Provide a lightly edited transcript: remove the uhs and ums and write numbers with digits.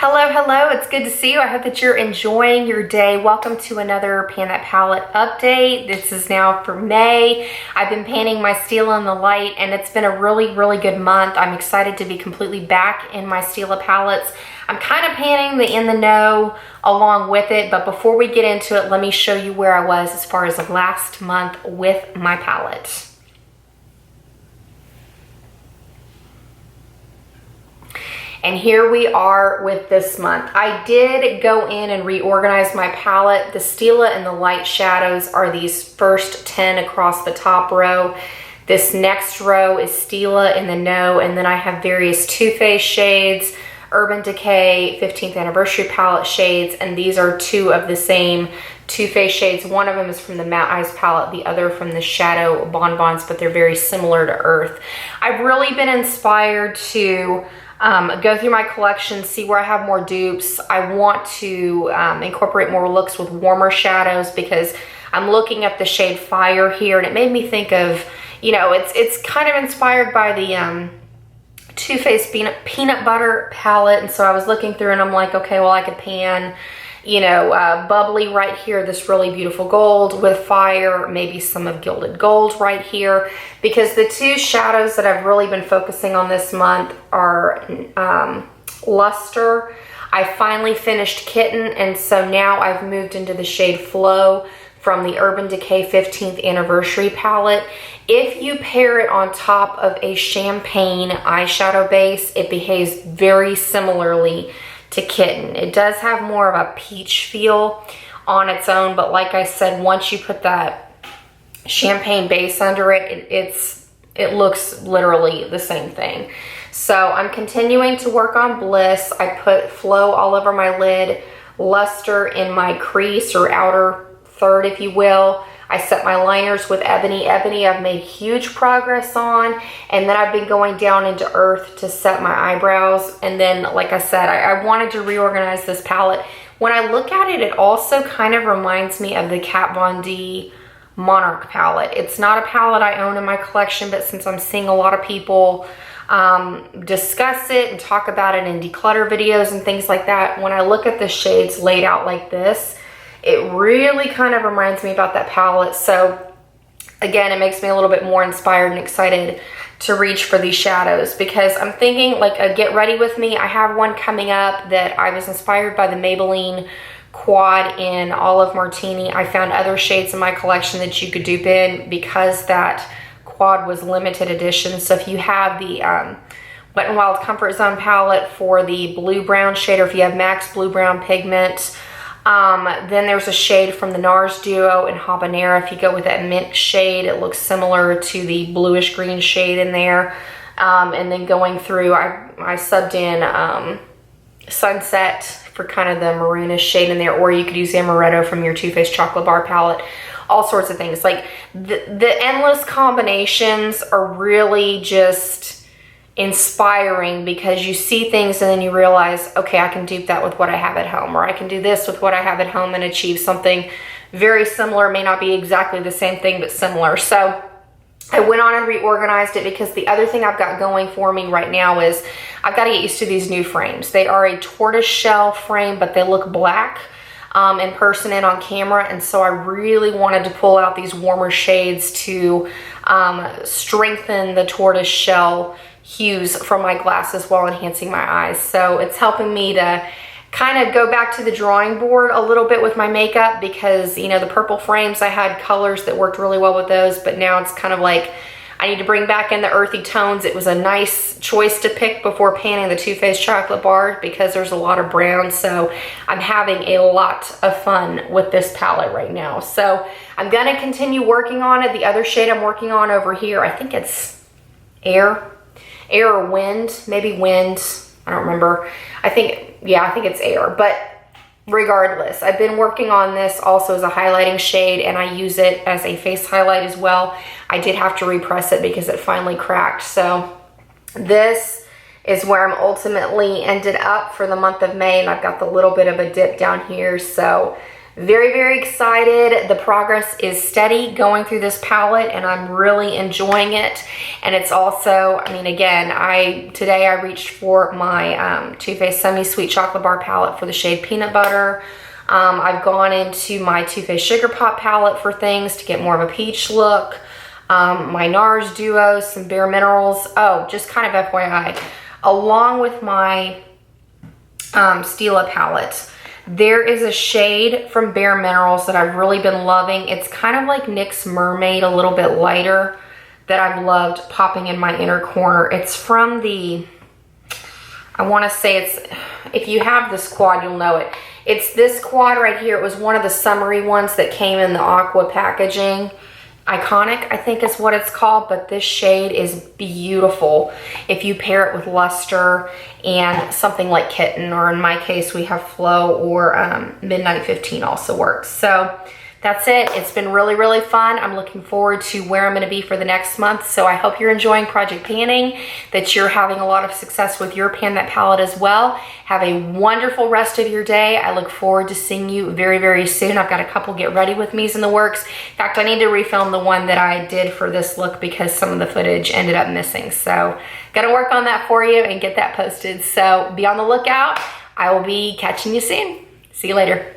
Hello, hello. It's good to see you. I hope that you're enjoying your day. Welcome to another Pan That Palette update. This is now for May. I've been panning my Stila in the light and it's been a really good month. I'm excited to be completely back in my Stila palettes. I'm kind of panning the In the Know along with it, but before we get into it, let me show you where I was as far as last month with my palette. And here we are with this month. I did go in and reorganize my palette. The Stila and the light shadows are these first 10 across the top row. This next row is Stila in the Know, and then I have various Too Faced shades, Urban Decay 15th anniversary palette shades, and these are two of the same Too Faced shades. One of them is from the Matte Eyes palette, the other from the Shadow Bonbons, but they're very similar to Earth. I've really been inspired to go through my collection, see where I have more dupes. I want to incorporate more looks with warmer shadows because I'm looking at the shade Fire here, and it made me think of, you know, it's kind of inspired by the Too Faced peanut butter palette, and so I was looking through and I'm like, okay, well I could pan, you know, bubbly right here, this really beautiful gold with Fire, maybe some of Gilded Gold right here, because the two shadows that I've really been focusing on this month are Luster. I finally finished Kitten, and so now I've moved into the shade Flow from the Urban Decay 15th anniversary palette. If you pair it on top of a champagne eyeshadow base, it behaves very similarly to Kitten. It does have more of a peach feel on its own, but like I said, once you put that champagne base under it, it looks literally the same thing. So I'm continuing to work on Bliss. I put Flow all over my lid, Luster in my crease or outer third, if you will. I set my liners with Ebony. Ebony I've made huge progress on, and then I've been going down into Earth to set my eyebrows. And then, like I said, I wanted to reorganize this palette. When I look at it, it also kind of reminds me of the Kat Von D Monarch palette. It's not a palette I own in my collection, but since I'm seeing a lot of people discuss it and talk about it in declutter videos and things like that, when I look at the shades laid out like this, it really kind of reminds me about that palette. So again, it makes me a little bit more inspired and excited to reach for these shadows, because I'm thinking like a Get Ready With Me. I have one coming up that I was inspired by the Maybelline Quad in Olive Martini. I found other shades in my collection that you could dupe in because that Quad was limited edition. So if you have the Wet n Wild Comfort Zone palette for the blue brown shade, or if you have Max Blue Brown pigment, then there's a shade from the NARS Duo in Habanero. If you go with that mint shade, it looks similar to the bluish green shade in there. And then going through, I subbed in Sunset for kind of the maroonish shade in there, or you could use Amaretto from your Too Faced Chocolate Bar palette. All sorts of things. Like the endless combinations are really just inspiring, because you see things and then you realize, okay, I can dupe that with what I have at home, or I can do this with what I have at home and achieve something very similar. It may not be exactly the same thing, but similar. So I went on and reorganized it, because the other thing I've got going for me right now is I've got to get used to these new frames. They are a tortoise shell frame, but they look black in person and on camera, and so I really wanted to pull out these warmer shades to strengthen the tortoise shell hues from my glasses while enhancing my eyes. So it's helping me to kind of go back to the drawing board a little bit with my makeup, because, you know, the purple frames, I had colors that worked really well with those, but now it's kind of like I need to bring back in the earthy tones. It was a nice choice to pick before panning the Too Faced Chocolate Bar, because there's a lot of brown, so I'm having a lot of fun with this palette right now. So I'm gonna continue working on it. The other shade I'm working on over here, I think it's Air or Wind, maybe Wind, I don't remember. I think it's Air, but regardless, I've been working on this also as a highlighting shade, and I use it as a face highlight as well. I did have to repress it because it finally cracked. So this is where I'm ultimately ended up for the month of May, and I've got the little bit of a dip down here. So Very, very excited. The progress is steady going through this palette, and I'm really enjoying it. And it's also, I mean, again, today I reached for my Too Faced Semi-Sweet Chocolate Bar palette for the shade Peanut Butter. I've gone into my Too Faced Sugar Pop palette for things to get more of a peach look. My NARS Duo, some Bare Minerals. Oh, just kind of FYI, along with my Stila palette, there is a shade from Bare Minerals that I've really been loving. It's kind of like NYX Mermaid, a little bit lighter, that I've loved popping in my inner corner. It's from the, I want to say it's, if you have this quad, you'll know it. It's this quad right here. It was one of the summery ones that came in the aqua packaging. Iconic, I think is what it's called, but this shade is beautiful if you pair it with Luster and something like Kitten, or in my case, we have Flow, or Midnight 15 also works. So that's it. It's been really, really fun. I'm looking forward to where I'm going to be for the next month. So I hope you're enjoying Project Panning, that you're having a lot of success with your Pan That palette as well. Have a wonderful rest of your day. I look forward to seeing you very, very soon. I've got a couple get ready with me's in the works. In fact, I need to refilm the one that I did for this look because some of the footage ended up missing. So gotta work on that for you and get that posted. So be on the lookout. I will be catching you soon. See you later.